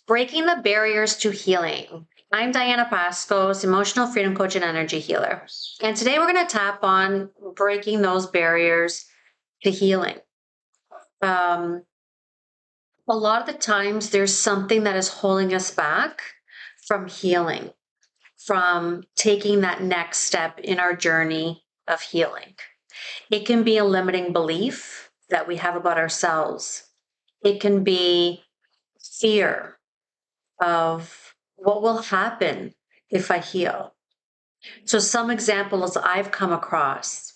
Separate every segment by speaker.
Speaker 1: Breaking the barriers to healing. I'm Diana Pascos, emotional freedom coach and energy healer. And today we're going to tap on breaking those barriers to healing. A lot of the times there's something that is holding us back from healing, from taking that next step in our journey of healing. It can be a limiting belief that we have about ourselves. It can be fear of what will happen if I heal. So some examples I've come across.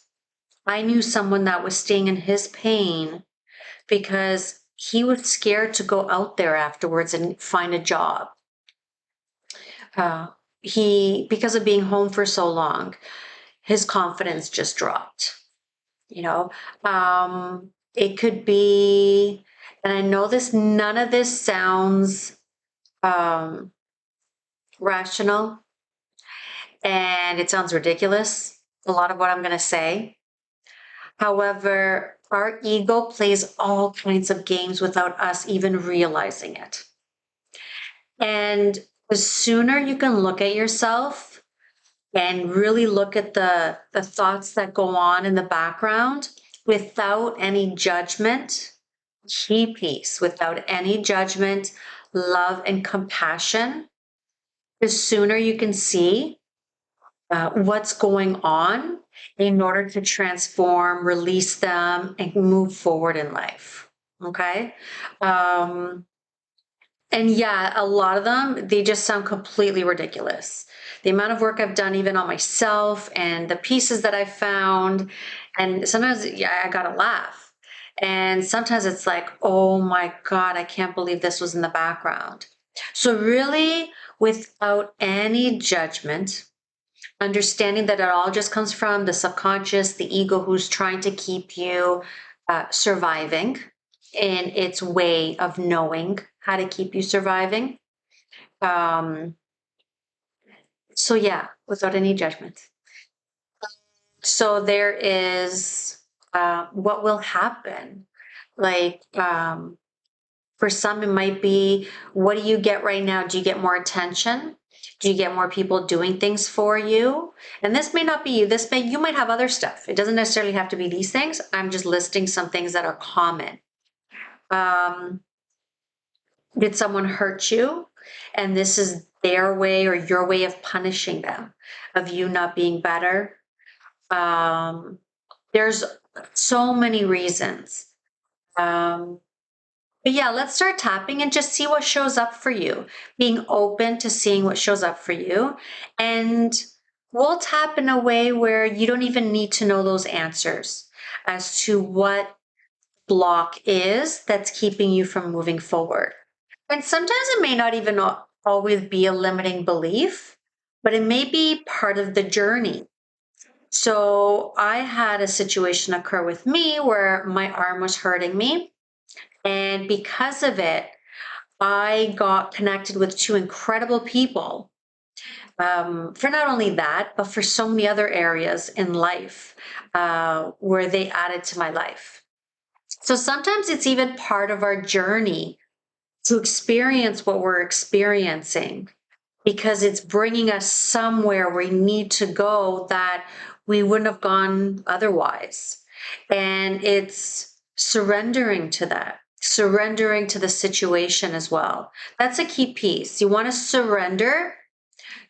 Speaker 1: I knew someone that was staying in his pain because he was scared to go out there afterwards and find a job. Because of being home for so long, his confidence just dropped. It could be, and I know none of this sounds rational, and it sounds ridiculous, a lot of what I'm going to say. However, our ego plays all kinds of games without us even realizing it. And the sooner you can look at yourself and really look at the thoughts that go on in the background without any judgment, key piece, without any judgment, love and compassion, the sooner you can see what's going on in order to transform, release them, and move forward in life. Okay. And yeah, a lot of them, they just sound completely ridiculous. The amount of work I've done, even on myself, and the pieces that I found, and sometimes I gotta laugh. And sometimes it's like, oh my God, I can't believe this was in the background. So really, without any judgment, understanding that it all just comes from the subconscious, the ego who's trying to keep you surviving in its way of knowing how to keep you surviving. So yeah, without any judgment. So there is what will happen. Like for some, it might be, what do you get right now? Do you get more attention? Do you get more people doing things for you? And this may not be you. You might have other stuff. It doesn't necessarily have to be these things. I'm just listing some things that are common. Did someone hurt you? And this is their way or your way of punishing them, of you not being better. There's so many reasons. But yeah, let's start tapping and just see what shows up for you. Being open to seeing what shows up for you. And we'll tap in a way where you don't even need to know those answers as to what block is that's keeping you from moving forward. And sometimes it may not even always be a limiting belief, but it may be part of the journey. So I had a situation occur with me where my arm was hurting me. And because of it, I got connected with two incredible people for not only that, but for so many other areas in life where they added to my life. So sometimes it's even part of our journey to experience what we're experiencing, because it's bringing us somewhere we need to go that we wouldn't have gone otherwise. And it's surrendering to that, surrendering to the situation as well. That's a key piece. You want to surrender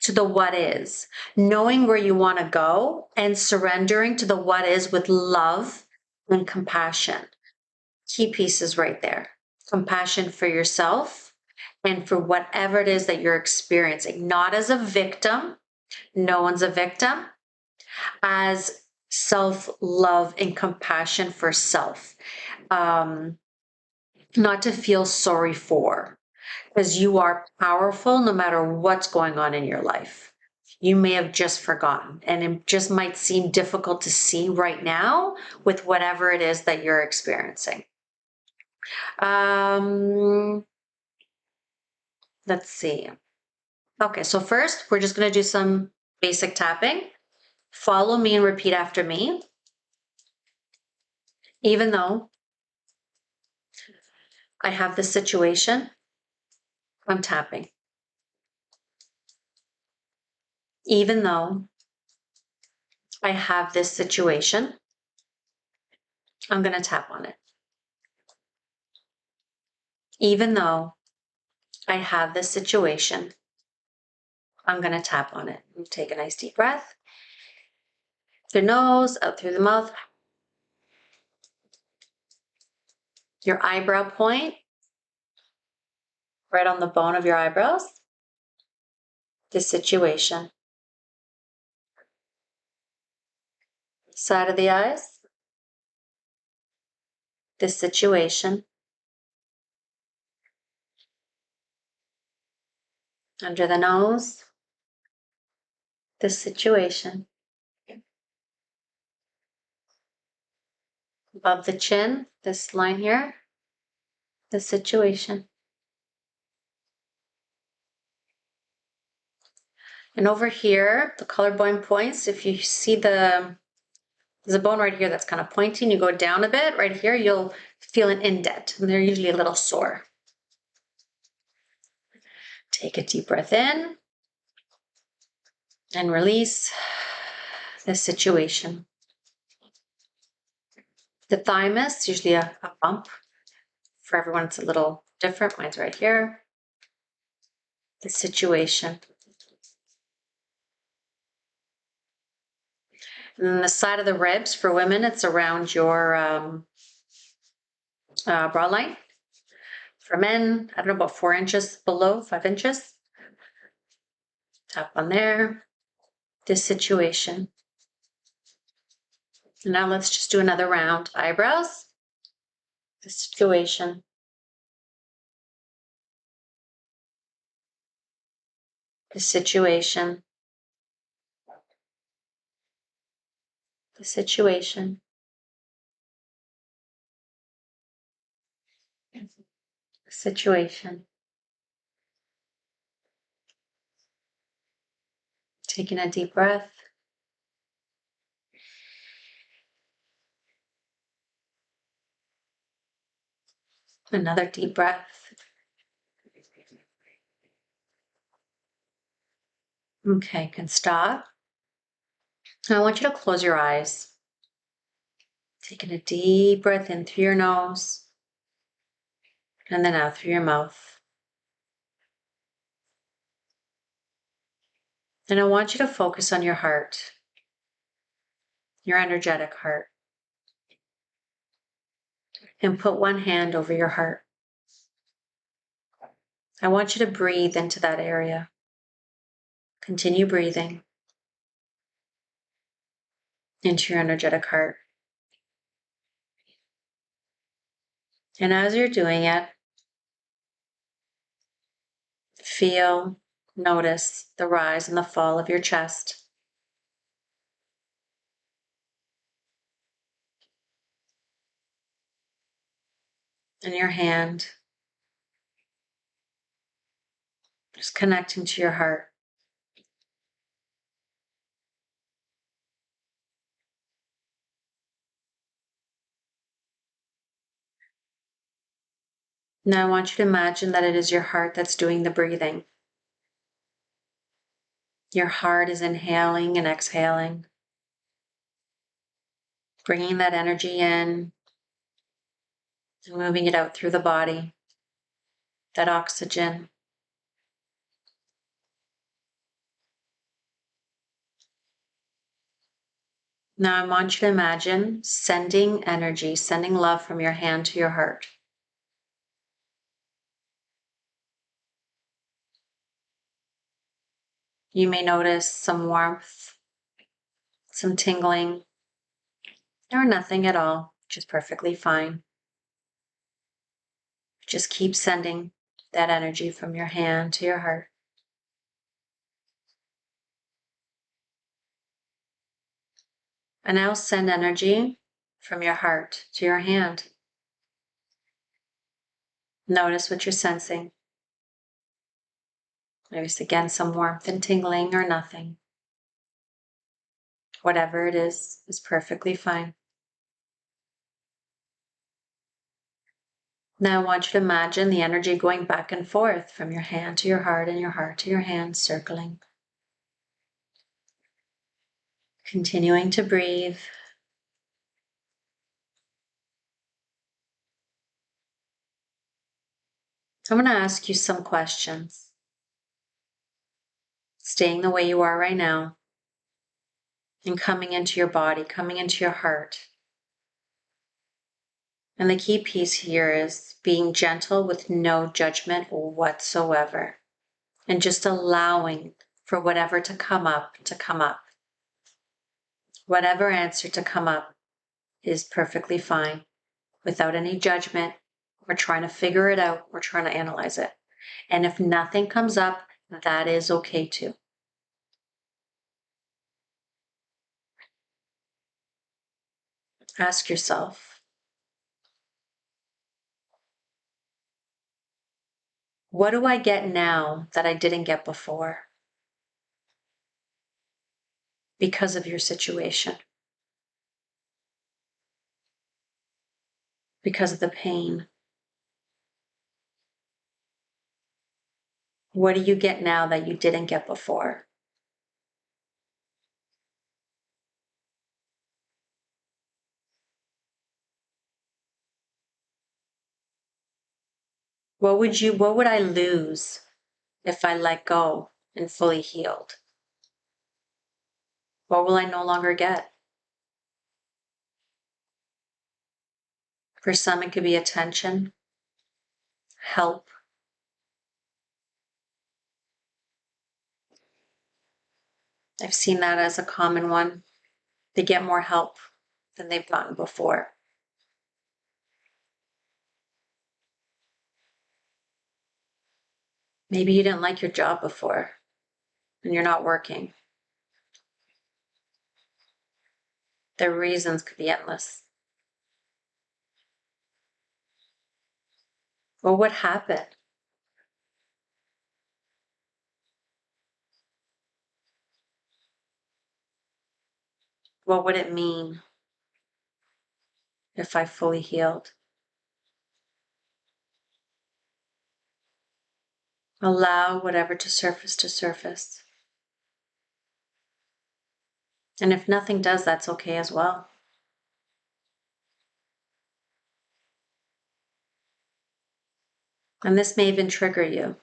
Speaker 1: to the what is, knowing where you want to go and surrendering to the what is with love and compassion. Key pieces right there. Compassion for yourself and for whatever it is that you're experiencing, not as a victim. No one's a victim. As self-love and compassion for self. Not to feel sorry for, because you are powerful no matter what's going on in your life. You may have just forgotten, and it just might seem difficult to see right now with whatever it is that you're experiencing. Let's see. Okay, so first we're just going to do some basic tapping. Follow me and repeat after me. Even though I have this situation, I'm tapping. Even though I have this situation, I'm going to tap on it. Even though I have this situation, I'm going to tap on it. Take a nice deep breath. Through the nose, out through the mouth. Your eyebrow point, right on the bone of your eyebrows. This situation. Side of the eyes. This situation. Under the nose. This situation. Above the chin, this line here. This situation. And over here, the collarbone points, if you see there's a bone right here that's kind of pointing, you go down a bit, right here, you'll feel an indent, and they're usually a little sore. Take a deep breath in and release this situation. The thymus, usually a bump. For everyone, it's a little different. Mine's right here. The situation. And then the side of the ribs for women, it's around your bra line. For men, I don't know, about 4 inches below, 5 inches. Tap on there. This situation. And now let's just do another round. Eyebrows. This situation. This situation. The situation. The situation. Taking a deep breath. Another deep breath. Okay, can stop. Now I want you to close your eyes. Taking a deep breath in through your nose and then out through your mouth. And I want you to focus on your heart, your energetic heart. And put one hand over your heart. I want you to breathe into that area. Continue breathing into your energetic heart. And as you're doing it, feel, notice the rise and the fall of your chest. And your hand. Just connecting to your heart. Now I want you to imagine that it is your heart that's doing the breathing. Your heart is inhaling and exhaling, bringing that energy in and moving it out through the body, that oxygen. Now I want you to imagine sending energy, sending love from your hand to your heart. You may notice some warmth, some tingling, or nothing at all, which is perfectly fine. Just keep sending that energy from your hand to your heart. And now send energy from your heart to your hand. Notice what you're sensing. Maybe it's again some warmth and tingling or nothing. Whatever it is perfectly fine. Now I want you to imagine the energy going back and forth from your hand to your heart and your heart to your hand, circling. Continuing to breathe. I'm going to ask you some questions. Staying the way you are right now and coming into your body, coming into your heart. And the key piece here is being gentle with no judgment whatsoever and just allowing for whatever to come up to come up. Whatever answer to come up is perfectly fine without any judgment. We're trying to figure it out. We're trying to analyze it. And if nothing comes up, that is okay too. Ask yourself, what do I get now that I didn't get before because of your situation? Because of the pain? What do you get now that you didn't get before? What would I lose if I let go and fully healed? What will I no longer get? For some, it could be attention, help. I've seen that as a common one. They get more help than they've gotten before. Maybe you didn't like your job before and you're not working. The reasons could be endless. What would happen? What would it mean if I fully healed? Allow whatever to surface. And if nothing does, that's okay as well. And this may even trigger you.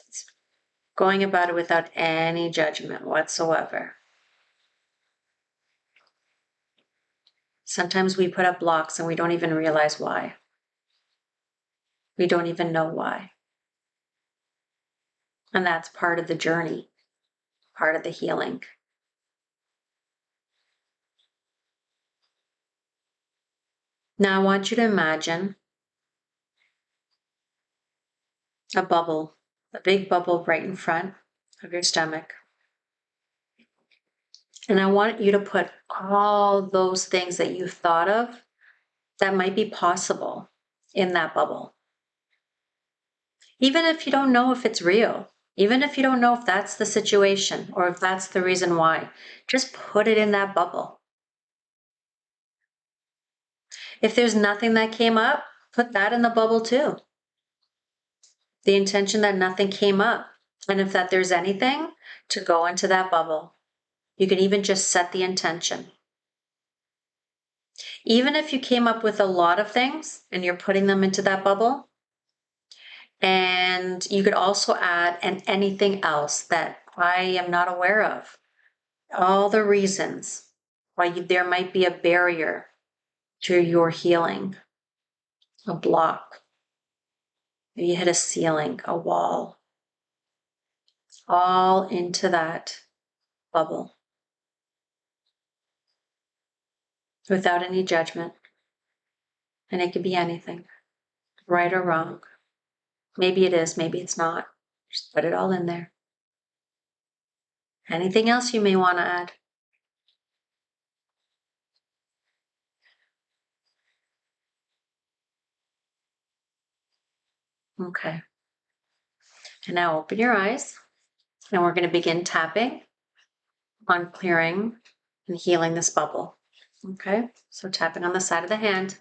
Speaker 1: It's going about it without any judgment whatsoever. Sometimes we put up blocks and we don't even realize why. We don't even know why. And that's part of the journey, part of the healing. Now I want you to imagine a bubble, a big bubble right in front of your stomach. And I want you to put all those things that you thought of that might be possible in that bubble. Even if you don't know if it's real, even if you don't know if that's the situation or if that's the reason why, just put it in that bubble. If there's nothing that came up, put that in the bubble too. The intention that nothing came up. And if that there's anything, to go into that bubble. You can even just set the intention. Even if you came up with a lot of things and you're putting them into that bubble, and you could also add and anything else that I am not aware of. All the reasons why there might be a barrier to your healing, a block. Maybe you hit a ceiling, a wall, all into that bubble without any judgment. And it could be anything, right or wrong. Maybe it is, maybe it's not. Just put it all in there. Anything else you may want to add? Okay. And now open your eyes. And we're going to begin tapping on clearing and healing this bubble. Okay, so tapping on the side of the hand.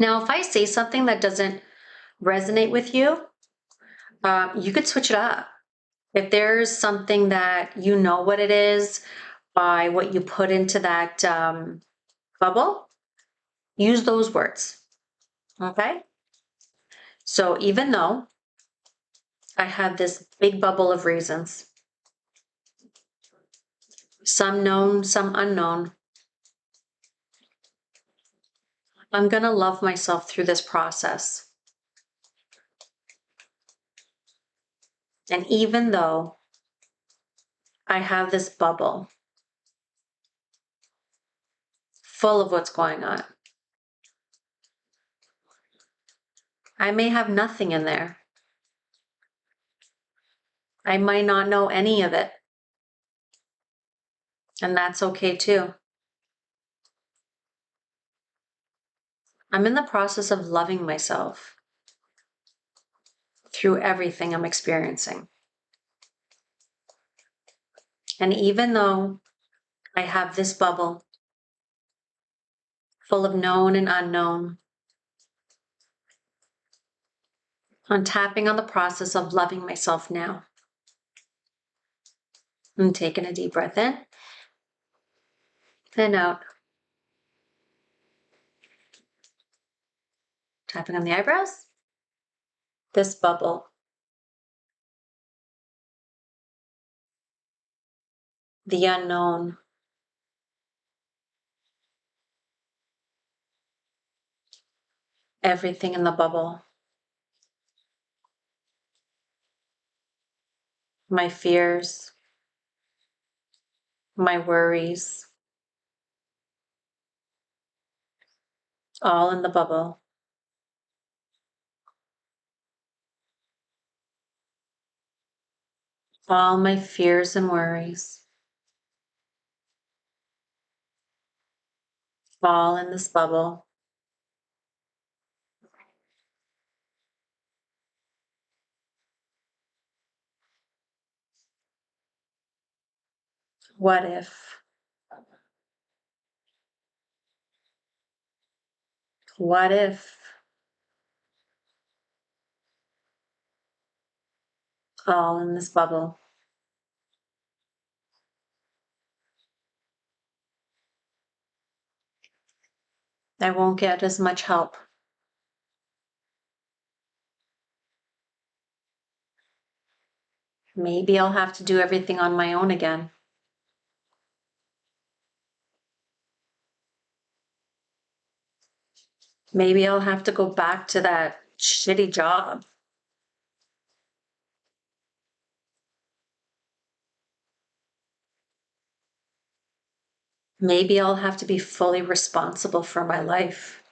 Speaker 1: Now, if I say something that doesn't resonate with you, you could switch it up. If there's something that you know what it is by what you put into that bubble, use those words. Okay? So even though I have this big bubble of reasons, some known, some unknown, I'm going to love myself through this process. And even though I have this bubble full of what's going on, I may have nothing in there. I might not know any of it. And that's okay too. I'm in the process of loving myself through everything I'm experiencing. And even though I have this bubble full of known and unknown, I'm tapping on the process of loving myself now. I'm taking a deep breath in and out. Tapping on the eyebrows. This bubble. The unknown. Everything in the bubble. My fears. My worries. All in the bubble. All my fears and worries. All in this bubble. What if? What if? All in this bubble. I won't get as much help. Maybe I'll have to do everything on my own again. Maybe I'll have to go back to that shitty job. Maybe I'll have to be fully responsible for my life.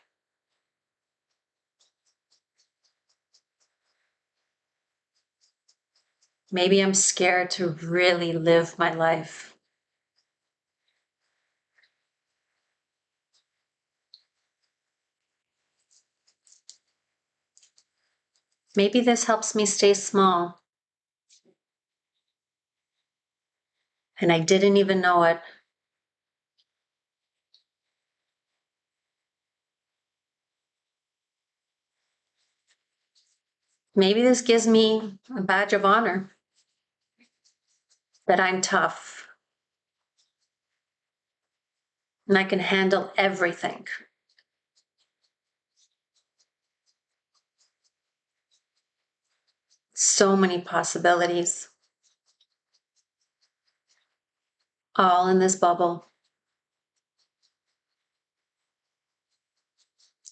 Speaker 1: Maybe I'm scared to really live my life. Maybe this helps me stay small. And I didn't even know it. Maybe this gives me a badge of honor that I'm tough and I can handle everything. So many possibilities, all in this bubble.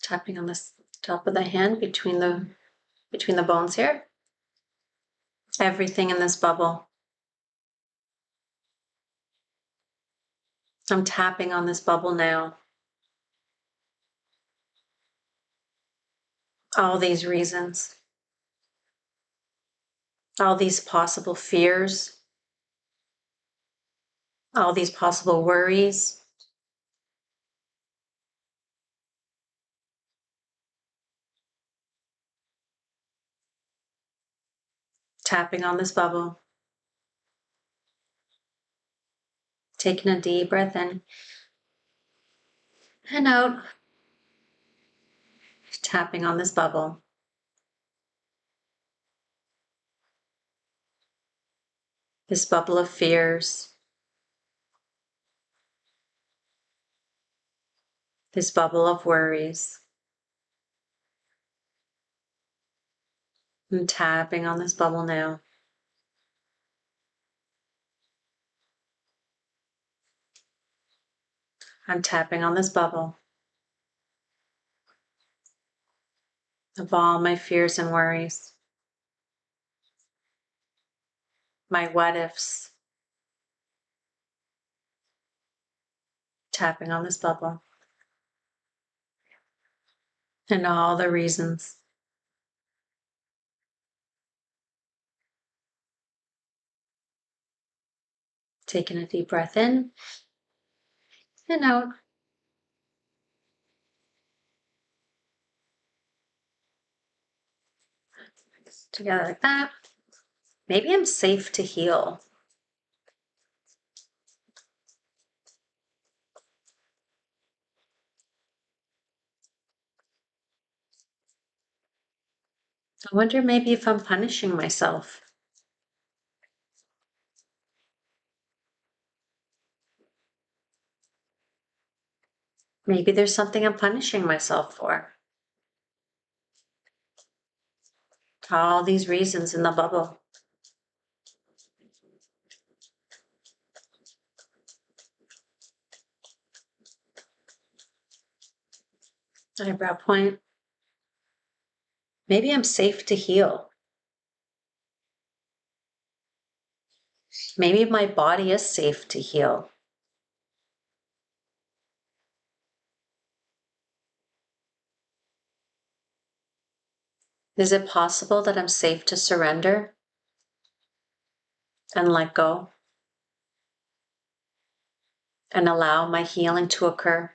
Speaker 1: Tapping on the top of the hand between the bones here. Everything in this bubble. I'm tapping on this bubble now. All these reasons, all these possible fears, all these possible worries. Tapping on this bubble. Taking a deep breath in and out. Tapping on this bubble. This bubble of fears. This bubble of worries. I'm tapping on this bubble now. I'm tapping on this bubble of all my fears and worries, my what ifs. Tapping on this bubble and all the reasons. Taking a deep breath in and out. Together like that. Maybe I'm safe to heal. I wonder maybe if I'm punishing myself. Maybe there's something I'm punishing myself for. All these reasons in the bubble. Eyebrow point. Maybe I'm safe to heal. Maybe my body is safe to heal. Is it possible that I'm safe to surrender and let go and allow my healing to occur?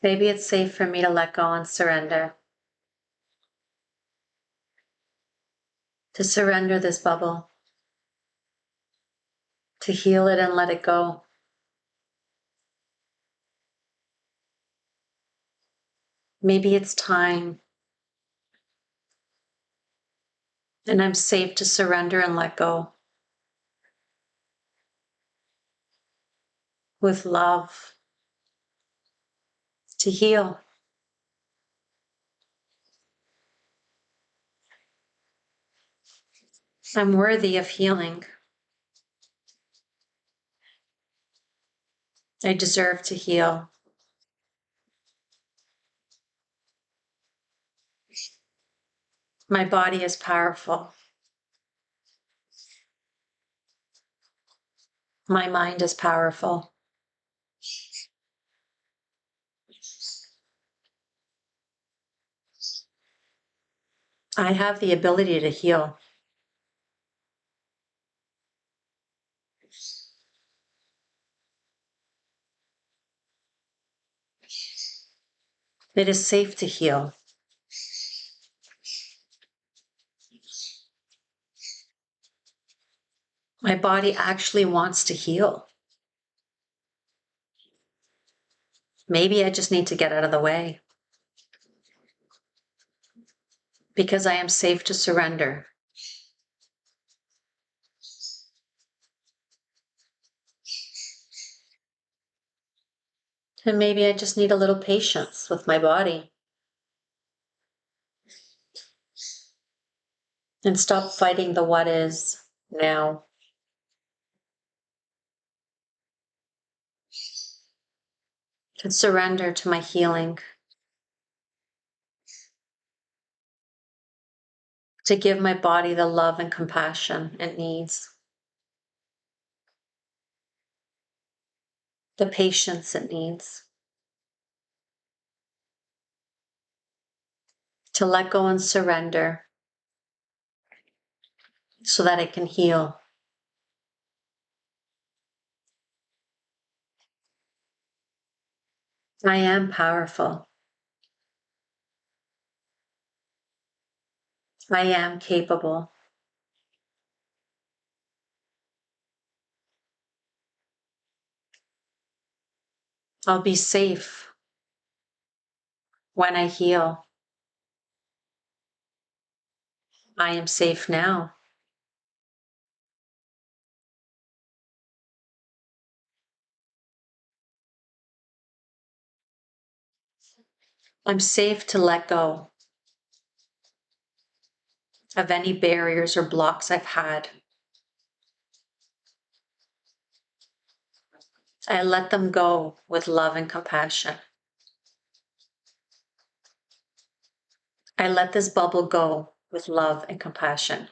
Speaker 1: Maybe it's safe for me to let go and surrender. To surrender this bubble. To heal it and let it go. Maybe it's time. And I'm safe to surrender and let go. With love. To heal. I'm worthy of healing. I deserve to heal. My body is powerful. My mind is powerful. I have the ability to heal. It is safe to heal. My body actually wants to heal. Maybe I just need to get out of the way. Because I am safe to surrender. And maybe I just need a little patience with my body. And stop fighting the what is now. To surrender to my healing. To give my body the love and compassion it needs. The patience it needs. To let go and surrender so that it can heal. I am powerful. I am capable. I'll be safe when I heal. I am safe now. I'm safe to let go of any barriers or blocks I've had. I let them go with love and compassion. I let this bubble go with love and compassion.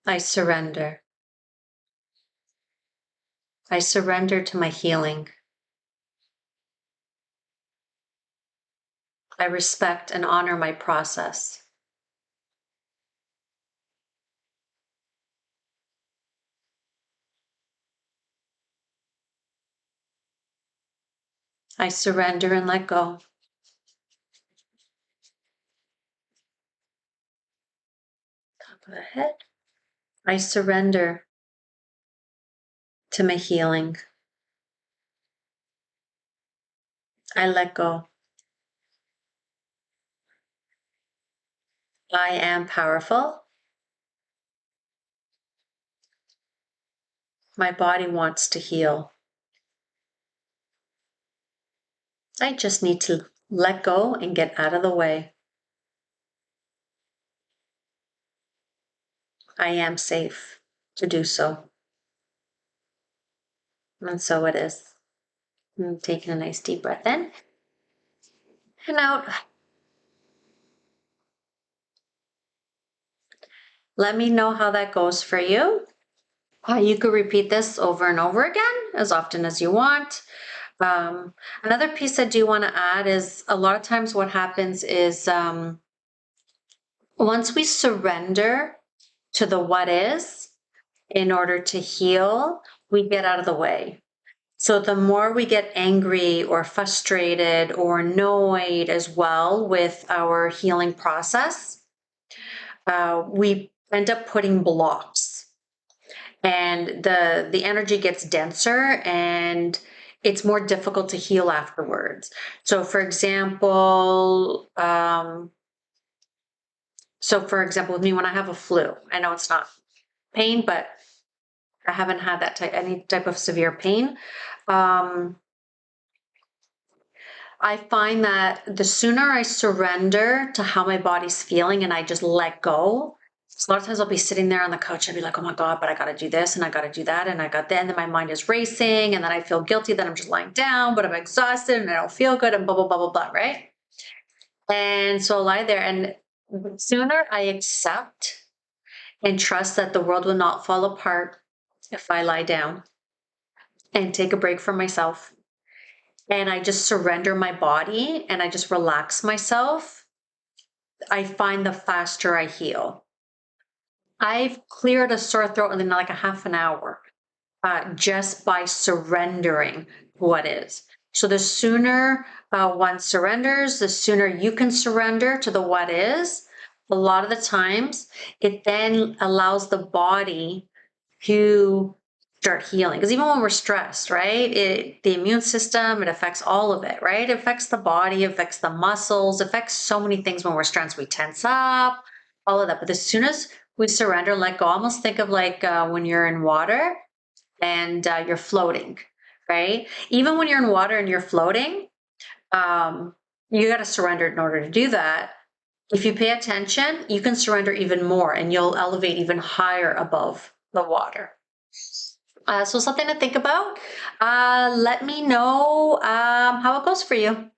Speaker 1: I surrender. I surrender to my healing. I respect and honor my process. I surrender and let go. Top of the head. I surrender to my healing. I let go. I am powerful. My body wants to heal. I just need to let go and get out of the way. I am safe to do so. And so it is. I'm taking a nice deep breath in and out. Let me know how that goes for you. You could repeat this over and over again as often as you want. Another piece I do want to add is a lot of times what happens is once we surrender to the what is in order to heal, we get out of the way. So the more we get angry or frustrated or annoyed as well with our healing process, we end up putting blocks, and the energy gets denser and it's more difficult to heal afterwards. So for example, with me, when I have a flu, I know it's not pain, but I haven't had any type of severe pain. I find that the sooner I surrender to how my body's feeling and I just let go, a lot of times I'll be sitting there on the couch. I'll be like, oh my God, but I got to do this and I got to do that. And I got that. And then my mind is racing. And then I feel guilty that I'm just lying down, but I'm exhausted and I don't feel good and blah, blah, blah, blah, blah. Right. And so I lie there. And the sooner I accept and trust that the world will not fall apart if I lie down and take a break from myself, and I just surrender my body and I just relax myself, I find the faster I heal. I've cleared a sore throat in like a half an hour just by surrendering what is. So the sooner one surrenders, the sooner you can surrender to the what is. A lot of the times, it then allows the body to start healing. Because even when we're stressed, right, the immune system, it affects all of it, right? It affects the body, it affects the muscles, it affects so many things. When we're stressed, we tense up, all of that. But as soon as we surrender, let go, almost think of like when you're in water and you're floating, right? Even when you're in water and you're floating, you got to surrender in order to do that. If you pay attention, you can surrender even more and you'll elevate even higher above the water. So something to think about. Let me know how it goes for you.